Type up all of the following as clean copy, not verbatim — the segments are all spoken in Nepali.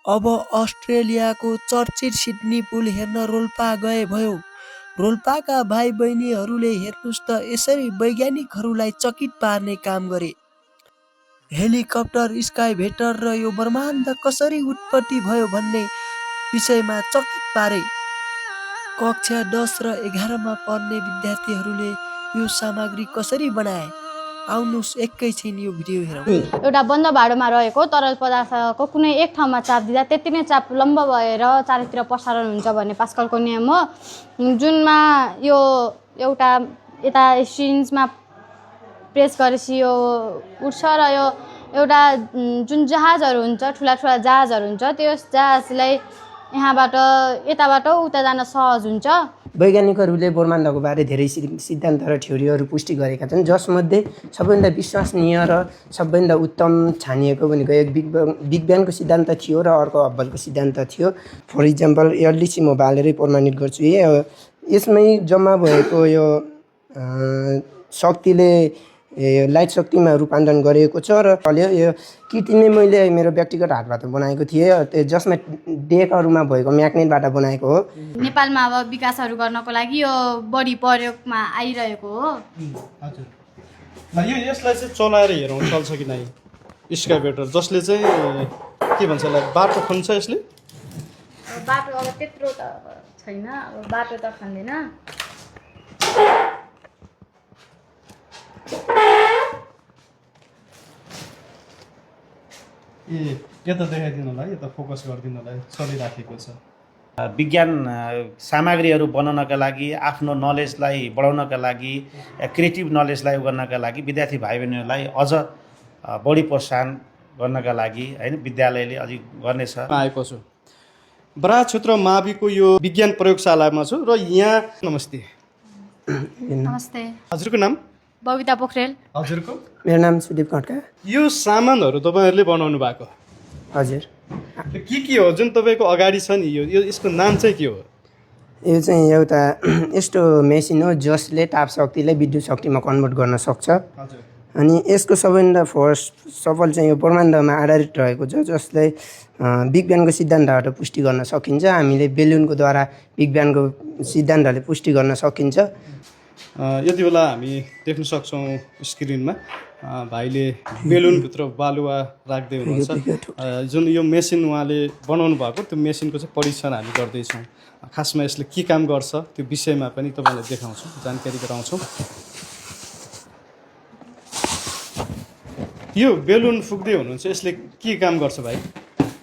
अब अस्ट्रेलियाको चर्चित सिडनी पुल हेर्न रोल्पा गए भयो। रोल्पाका भाइ बहिनीहरूले हेर्नुहोस् त यसरी वैज्ञानिकहरूलाई चकित पार्ने काम गरे। हेलिकप्टर, स्काइभेटर र यो ब्रह्माण्ड कसरी उत्पत्ति भयो भन्ने विषयमा चकित पारे। कक्षा 10 र 11मा पढ्ने विद्यार्थीहरूले यो सामग्री कसरी बनाए? आउनुहोस् एकैछिन यो भिडियो हेरौँ। एउटा बन्द भाँडोमा रहेको तरल पदार्थको कुनै एक ठाउँमा चाप दिँदा त्यति नै चाप लम्ब भएर चारैतिर प्रसारण हुन्छ भन्ने पास्कलको नियम हो, जुनमा यो एउटा यता सिरिन्जमा प्रेस गरेपछि यो उठ्छ र यो एउटा जुन जहाजहरू हुन्छ, ठुला ठुला जहाजहरू हुन्छ, त्यस जहाजलाई यहाँबाट यताबाट उता जान सहज हुन्छ। वैज्ञानिकहरूले ब्रह्माण्डको बारे धेरै सिद्धान्त र थ्योरीहरू पुष्टि गरेका छन्, जसमध्ये सबैभन्दा विश्वसनीय र सबैभन्दा उत्तम छानिएको भनेको एक बिग ब्याङको सिद्धान्त थियो र अर्को हब्बलको सिद्धान्त थियो। फर इक्जाम्पल यसले म बालेरै प्रमाणित गर्छु। यसमै जम्मा भएको यो शक्तिले लाइट शक्तिमा रूपान्तरण गरिएको छ र यो किट नै मैले मेरो व्यक्तिगत हातबाट बनाएको थिएँ, जसमा डेकहरूमा भएको म्याग्नेटबाट बनाएको हो। नेपालमा अब विकासहरू गर्नको लागि यो बढी प्रयोगमा आइरहेको हो। हजुर, यसलाई चाहिँ चलाएर हेरौँ चल्छ कि नै। स्काइभेटर जसले चाहिँ के भन्छ यसलाई, बाटो खन्छ यसले। बाटो अब त्यत्रो त छैन, अब बाटो त खाँदैन। यता देखाइदिनु होला, यता फोकस गरिदिनु होला, चलिराखेको छ। विज्ञान सामग्रीहरू बनाउनका लागि, आफ्नो नलेजलाई बढाउनका लागि, क्रिएटिभ नलेजलाई गर्नका लागि विद्यार्थी भाइ बहिनीहरूलाई अझ बढी प्रोत्साहन गर्नका लागि हैन विद्यालयले अझै गर्नेछ। आएको छु बराह क्षेत्र माविको यो विज्ञान प्रयोगशालामा छु र यहाँ नमस्ते। नमस्ते। हजुरको नाम? बबिता पोखरेल। हजुरको? मेरो नाम सुदीप खड्का। यो सामानहरू तपाईँहरूले बनाउनु भएको? हजुर। के हो जुन तपाईँको अगाडि छ नि, यो यसको नाम चाहिँ के हो? यो चाहिँ एउटा यस्तो मेसिन हो जसले ताप शक्तिलाई विद्युत शक्तिमा कन्भर्ट गर्न सक्छ। हजुर। अनि यसको सबैभन्दा सफल चाहिँ यो ब्रह्माण्डमा आधारित रहेको छ, जसलाई बिग ब्याङको सिद्धान्तबाट पुष्टि गर्न सकिन्छ। हामीले बेलुनको द्वारा बिग ब्याङको सिद्धान्तहरूले पुष्टि गर्न सकिन्छ। यति बेला हामी देख्न सक्छौँ स्क्रिनमा भाइले बेलुनभित्र बालुवा राख्दै हुनुहुन्छ। जुन यो मेसिन उहाँले बनाउनु भएको, त्यो मेसिनको चाहिँ परीक्षण हामी गर्दैछौँ। खासमा यसले के काम गर्छ त्यो विषयमा पनि तपाईँलाई देखाउँछौँ, जानकारी गराउँछौँ। यो बेलुन फुक्दै हुनुहुन्छ, यसले के काम गर्छ भाइ?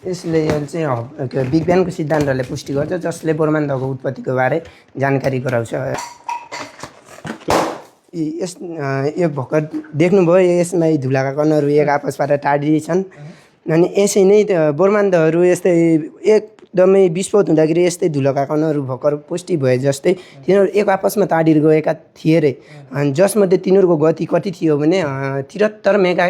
यसले चाहिँ बिग ब्याङको सिद्धान्तहरूले पुष्टि गर्छ, जसले ब्रह्माण्डको उत्पत्तिको बारे जानकारी गराउँछ। यो भर्खर देख्नुभयो, यसमा धुलाका कणहरू एक आपसबाट टाढिन्छन्। अनि यसै नै ब्रह्माण्डहरू यस्तै एकदमै विस्फोट हुँदाखेरि यस्तै धुलाका कणहरू भर्खर पुष्टि भए जस्तै तिनीहरू एक आपसमा टाढिएर गएका थिए रे। अनि जसमध्ये तिनीहरूको गति कति थियो भने 73 मेगा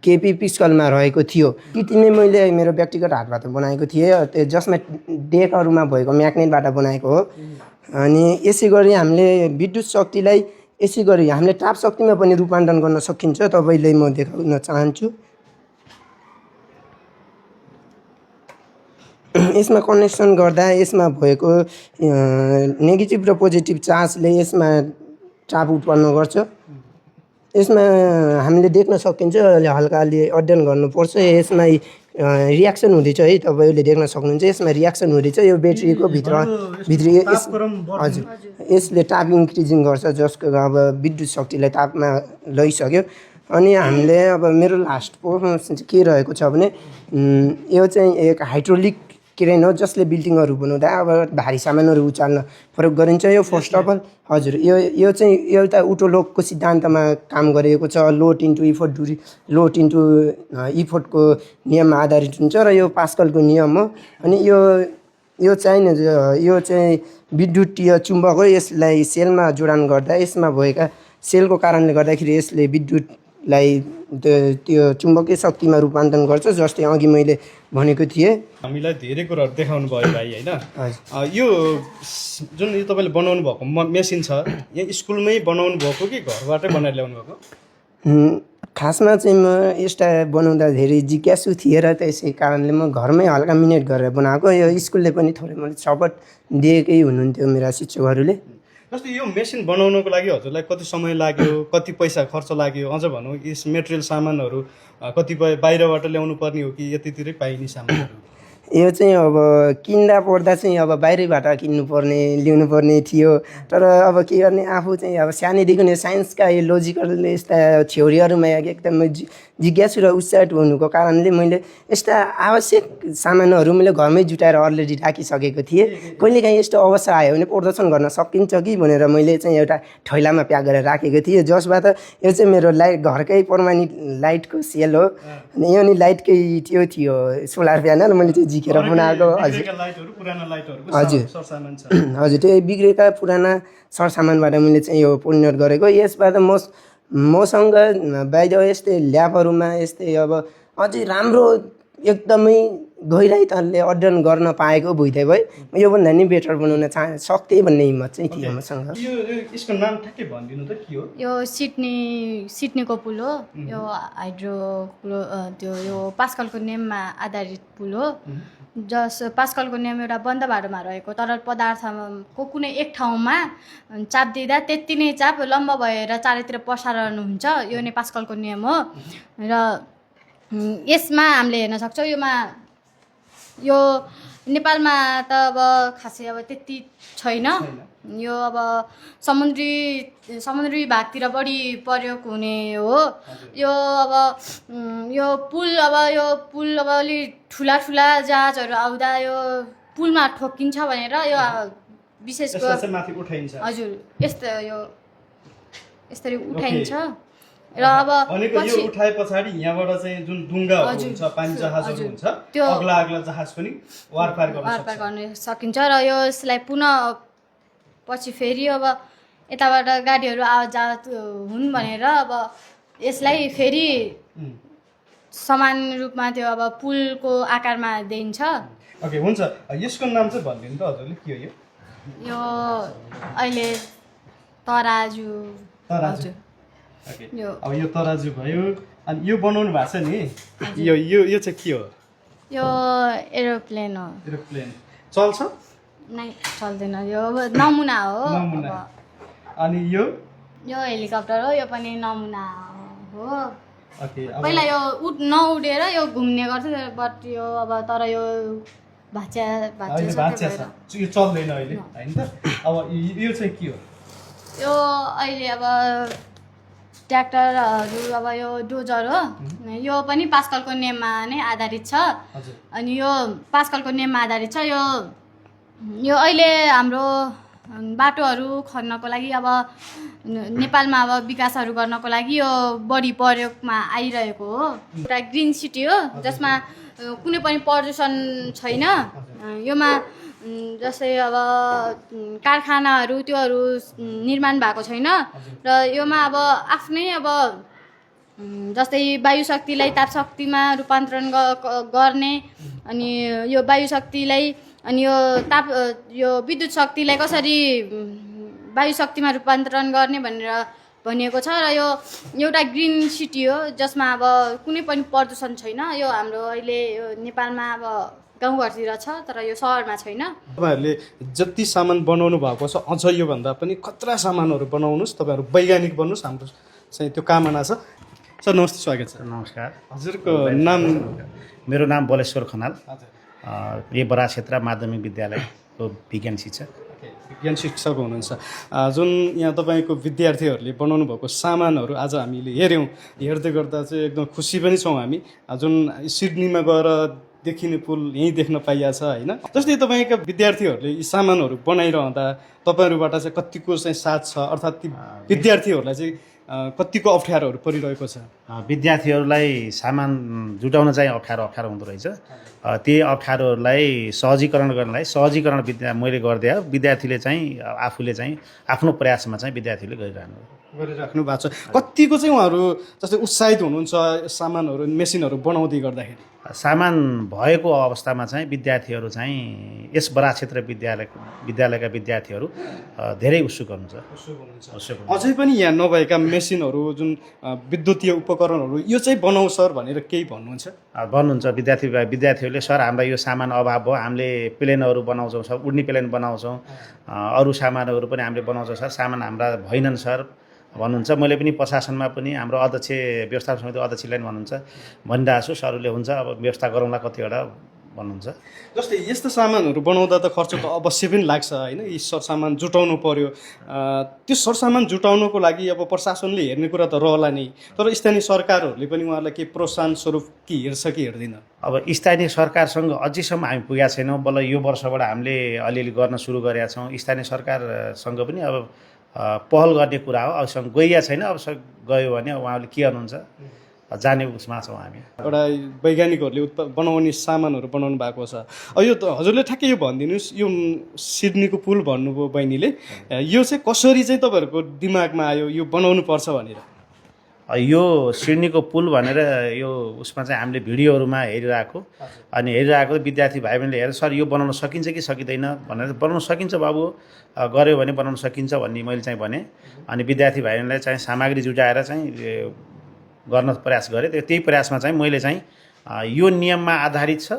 केपी पिक्सलमा रहेको थियो। किट नै मैले मेरो व्यक्तिगत हातबाट बनाएको थिएँ, जसमा डेकहरूमा भएको म्याग्नेटबाट बनाएको हो। अनि यसै गरी हामीले विद्युत शक्तिलाई यसै गरी हामीले ताप शक्तिमा पनि रूपान्तरण गर्न सकिन्छ। तपाईँले म देखाउन चाहन्छु। यसमा कनेक्सन गर्दा यसमा भएको नेगेटिभ र पोजिटिभ चार्जले यसमा चाप उत्पन्न गर्छ। यसमा हामीले देख्न सकिन्छ, हल्काले अध्ययन गर्नुपर्छ। यसमा रियाक्सन हुँदैछ है, तपाईँले देख्न सक्नुहुन्छ। यसमा रियाक्सन हुँदैछ, यो ब्याट्रीको भित्री हजुर, यसले ताप इन्क्रिजिङ गर्छ, जसको अब विद्युत शक्तिलाई तापमा लैसक्यो। अनि हामीले अब मेरो लास्ट पर्फर्मेन्स चाहिँ के रहेको छ भने यो चाहिँ एक हाइड्रोलिक क्रेन हो, जसले बिल्डिङहरू बनाउँदा अब भारी सामानहरू उचाल्न प्रयोग गरिन्छ। यो फर्स्ट अफ अल हजुर, यो चाहिँ एउटा उटोलोकको सिद्धान्तमा काम गरिएको छ। Load into effort load into इफोर्टको नियममा आधारित हुन्छ र यो पास्कलको नियम हो। अनि यो चाहिँ विद्युतीय चुम्बक हो। यसलाई सेलमा जोडान गर्दा यसमा भएका सेलको कारणले गर्दाखेरि यसले विद्युतलाई त्यो चुम्बकीय शक्तिमा रूपान्तरण गर्छ, जस्तै अघि मैले भनेको थिएँ। हामीलाई धेरै कुराहरू देखाउनु भयो भाइ होइन। यो जुन यो तपाईँले बनाउनु भएको मेसिन छ, यहाँ स्कुलमै बनाउनु भएको कि घरबाटै बनाएर ल्याउनु भएको? खासमा चाहिँ म यस्ता बनाउँदा धेरै जिज्ञासु थिएँ र त्यसै कारणले म घरमै हल्का मिहिनेत गरेर बनाएको। यो स्कुलले पनि थोरै मलाई सपोर्ट दिएकै हुनुहुन्थ्यो मेरा शिक्षकहरूले। जस्तै यो मेसिन बनाउनको लागि हजुरलाई कति समय लाग्यो, कति पैसा खर्च लाग्यो, अझ भनौँ यस मेटेरियल सामानहरू कतिपय बाहिरबाट ल्याउनु पर्ने हो कि यतितिरै पाइने सामानहरू? यो चाहिँ अब किन्दा पर्दा चाहिँ अब बाहिरैबाट किन्नुपर्ने ल्याउनुपर्ने थियो। तर अब के गर्ने, आफू चाहिँ अब सानैदेखि नै साइन्सका यो लोजिकल यस्ता थ्योरीहरूमा एकदमै जिज्ञासु र उत्साहित हुनुको कारणले मैले यस्ता आवश्यक सामानहरू मैले घरमै जुटाएर अलरेडी राखिसकेको थिएँ। कहिलेकाहीँ यस्तो अवसर आयो भने प्रदर्शन गर्न सकिन्छ कि भनेर मैले चाहिँ एउटा थैलामा प्याक गरेर राखेको थिएँ, जसबाट यो चाहिँ मेरो घरकै प्रमाणित लाइटको सेल हो। अनि यो नि लाइटकै त्यो थियो सोलर प्यानल, मैले त्यो झिकेर बनाएको। हजुर हजुर, त्यो बिग्रेका पुराना सरसामानबाट मैले चाहिँ यो परिणत गरेको। यसबाट मसँग बाइ द वे यस्तै ल्याबहरूमा यस्तै अब अझै राम्रो एकदमै गहिराई तहले अध्ययन गर्न पाएको भइदिए भए योभन्दा नि बेटर बनाउन सक्थेँ भन्ने हिम्मत चाहिँ थियो मसँग। यसको नाम ठ्याक्कै भनिदिनु त के हो? यो सिडनीको पुल हो। यो हाइड्रो त्यो यो पास्कलको नियममा आधारित पुल हो। पास्कलको नियम एउटा बन्द भाँडोमा रहेको तरल पदार्थको कुनै एक ठाउँमा चाप दिँदा त्यति नै चाप लम्ब भएर चारैतिर प्रसारण हुन्छ। यो नै पास्कलको नियम हो। र यसमा हामीले हेर्न सक्छौँ यो नेपालमा त अब खासै अब त्यति छैन। यो अब समुद्री भागतिर बढी प्रयोग हुने हो। यो पुल अब अलिक ठुला जहाजहरू आउँदा यो पुलमा ठोकिन्छ भनेर यो विशेष माथि उठाइन्छ। हजुर, यस्तरी उठाइन्छ। र अब यो उठाए पछाडि यहाँबाट चाहिँ जुन डुङ्गाहरू हुन्छ, पानी जहाजहरू हुन्छ, त्यो अग्ला जहाज पनि वारपार गर्न सकिन्छ। र यसलाई पुनः पछि फेरि अब यताबाट गाडीहरू आवाजात हुन् भनेर अब यसलाई फेरि समान रूपमा त्यो अब पुलको आकारमा दिइन्छ। ओके, हुन्छ। यसको नाम चाहिँ भनिदिनु त हजुरले, के हो यो अहिले तराजु। ओके, अब यो तराजु भयो। अनि यो बनाउनु भएको छ नि, यो चाहिँ के हो? यो एरोप्लेन हो। एरोप्लेन चल्छ? नै चल्दैन, यो नमुना हो। अनि यो हेलिकप्टर हो, यो पनि नमुना हो। ओके, पहिला यो नउडेर यो घुम्ने गर्थ्यो, बट यो अब तर यो भाँच्चा यो चल्दैन अहिले, होइन त? अब यो चाहिँ के हो? यो अहिले अब ट्र्याक्टरहरू, अब यो डोजर हो। यो पनि पास्कलको नियममा नै आधारित छ। अनि यो पास्कलको नियममा आधारित छ। यो अहिले हाम्रो बाटोहरू खन्नको लागि अब नेपालमा अब विकासहरू गर्नको लागि यो बढी प्रयोगमा आइरहेको हो। एउटा ग्रिन सिटी हो जसमा कुनै पनि प्रदूषण छैन। योमा जस्तै अब कारखानाहरू त्योहरू निर्माण भएको छैन। र योमा अब आफ्नै अब जस्तै वायु शक्तिलाई ताप शक्तिमा रूपान्तरण गर्ने, अनि यो वायु शक्तिलाई अनि यो विद्युत शक्तिलाई कसरी वायु शक्तिमा रूपान्तरण गर्ने भनेर भनिएको छ। र यो एउटा ग्रिन सिटी हो जसमा अब कुनै पनि प्रदूषण छैन। यो हाम्रो अहिले यो नेपालमा अब गाउँघरतिर छ, तर यो सहरमा छैन। तपाईँहरूले जति सामान बनाउनु भएको छ अझ योभन्दा पनि खतरा सामानहरू बनाउनुहोस्, तपाईँहरू वैज्ञानिक बन्नुहोस्, हाम्रो चाहिँ त्यो कामना छ। सर नमस्ते, स्वागत छ। नमस्कार। हजुरको नाम? मेरो नाम बलेश्वर खनाल। यो बरा क्षेत्र माध्यमिक विद्यालयको विज्ञान शिक्षक। विज्ञान शिक्षक हुनुहुन्छ। जुन यहाँ तपाईँको विद्यार्थीहरूले बनाउनु भएको सामानहरू आज हामीले हेर्दै गर्दा चाहिँ एकदम खुसी पनि छौँ हामी। जुन सिडनीमा गएर देखिने पुल यहीँ देख्न पाइएको छ, होइन? जस्तै तपाईँका विद्यार्थीहरूले यी सामानहरू बनाइरहँदा तपाईँहरूबाट चाहिँ कतिको चाहिँ साथ छ, अर्थात् ती विद्यार्थीहरूलाई चाहिँ कतिको अप्ठ्यारोहरू परिरहेको छ? विद्यार्थीहरूलाई सामान जुटाउन चाहिँ अप्ठ्यारो हुँदो रहेछ। ती अप्ठ्यारोहरूलाई सहजीकरण मैले गरिदिए विद्यार्थीले चाहिँ आफूले चाहिँ आफ्नो प्रयासमा चाहिँ विद्यार्थीले गरिरहनु। गरिराख्नु भएको छ। कतिको चाहिँ उहाँहरू जस्तै उत्साहित हुनुहुन्छ सामानहरू मेसिनहरू बनाउँदै गर्दाखेरि? सामान भएको अवस्थामा चाहिँ विद्यार्थीहरू चाहिँ यस बराह क्षेत्र विद्यालयका विद्यार्थीहरू धेरै उत्सुक हुनुहुन्छ। अझै पनि यहाँ नभएका मेसिनहरू जुन विद्युतीय उपकरणहरू यो चाहिँ बनाऊ सर भनेर केही भन्नुहुन्छ? भन्नुहुन्छ विद्यार्थीहरूले सर हामीलाई यो सामान अभाव भयो, हामीले प्लेनहरू बनाउँछौँ सर, उड्ने प्लेन बनाउँछौँ, अरू सामानहरू पनि हामीले बनाउँछौँ सर, सामान हाम्रा होइनन् सर भन्नुहुन्छ। मैले पनि प्रशासनमा पनि हाम्रो अध्यक्ष व्यवस्थापन समिति अध्यक्षलाई भन्नुहुन्छ भनिरहेको छु, सरहरूले हुन्छ अब व्यवस्था गरौँला कतिवटा भन्नुहुन्छ। जस्तै यस्तो सामानहरू बनाउँदा त खर्च त अवश्य पनि लाग्छ होइन, यी सरसामान जुटाउनु पर्यो। त्यो सरसामान जुटाउनुको लागि अब प्रशासनले हेर्ने कुरा त रहला नै, तर स्थानीय सरकारहरूले पनि उहाँहरूलाई केही प्रोत्साहन स्वरूप के हेर्छ कि हेर्दैन? अब स्थानीय सरकारसँग अझैसम्म हामी पुगेका छैनौँ, बल्ल यो वर्षबाट हामीले अलिअलि गर्न सुरु गरेका छौँ। स्थानीय सरकारसँग पनि अब पहल गर्ने कुरा हो, अबसँग गइया छैन, अब गयो भने उहाँले के गर्नुहुन्छ जाने उसमा छौँ हामी। एउटा वैज्ञानिकहरूले बनाउने सामानहरू बनाउनु भएको छ। यो त हजुरले ठ्याक्कै यो भनिदिनुहोस्, यो सिडनीको पुल भन्नुभयो बहिनीले, यो चाहिँ कसरी चाहिँ तपाईँहरूको दिमागमा आयो यो बनाउनु पर्छ भनेर? यो सिडनीको पुल भनेर यो उसमा चाहिँ हामीले भिडियोहरूमा हेरिरहेको, अनि हेरिरहेको विद्यार्थी भाइ बहिनीले हेरेर सर यो बनाउन सकिन्छ कि सकिँदैन भनेर, बनाउन सकिन्छ बाबु, गऱ्यो भने बनाउन सकिन्छ भन्ने मैले चाहिँ भने। अनि विद्यार्थी भाइ बहिनीलाई चाहिँ सामग्री जुटाएर चाहिँ गर्न प्रयास गरेँ। त्यही प्रयासमा चाहिँ मैले चाहिँ यो नियममा आधारित छ,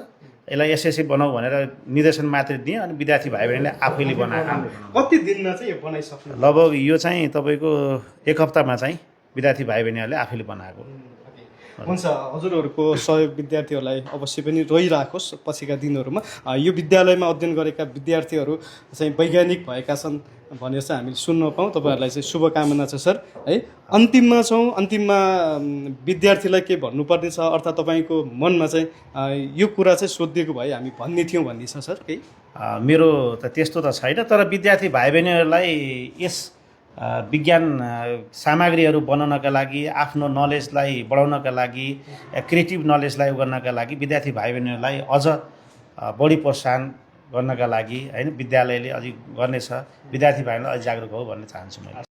यसलाई यसरी बनाऊ भनेर निर्देशन मात्रै दिएँ, अनि विद्यार्थी भाइ बहिनीले आफैले बनाएको। कति दिनमा चाहिँ यो बनाइसक्नु? लगभग यो चाहिँ तपाईँको एक हप्तामा चाहिँ विद्यार्थी भाइ बहिनीहरूले आफैले बनाएको। हुन्छ, हजुरहरूको सहयोग विद्यार्थीहरूलाई अवश्य पनि रहिराखोस् पछिका दिनहरूमा। यो विद्यालयमा अध्ययन गरेका विद्यार्थीहरू चाहिँ वैज्ञानिक भएका छन् भनेर चाहिँ हामीले सुन्न पाऊँ। तपाईँहरूलाई चाहिँ शुभकामना छ सर है। अन्तिममा छौँ, अन्तिममा विद्यार्थीलाई के भन्नुपर्ने छ, अर्थात् तपाईँको मनमा चाहिँ यो कुरा चाहिँ सोधिदिएको भए हामी भन्ने थियौँ भन्ने छ सर केही? मेरो त त्यस्तो त छैन, तर विद्यार्थी भाइ बहिनीहरूलाई यस विज्ञान सामग्रीहरू बनाउनका लागि, आफ्नो नलेजलाई बढाउनका लागि, क्रिएटिभ नलेजलाई गर्नका लागि विद्यार्थी भाइ बहिनीहरूलाई अझ बढी प्रोत्साहन गर्नका लागि होइन विद्यालयले अझै गर्नेछ, विद्यार्थी भाइहरूलाई अझ जागरुक हो भन्न चाहन्छु मैले।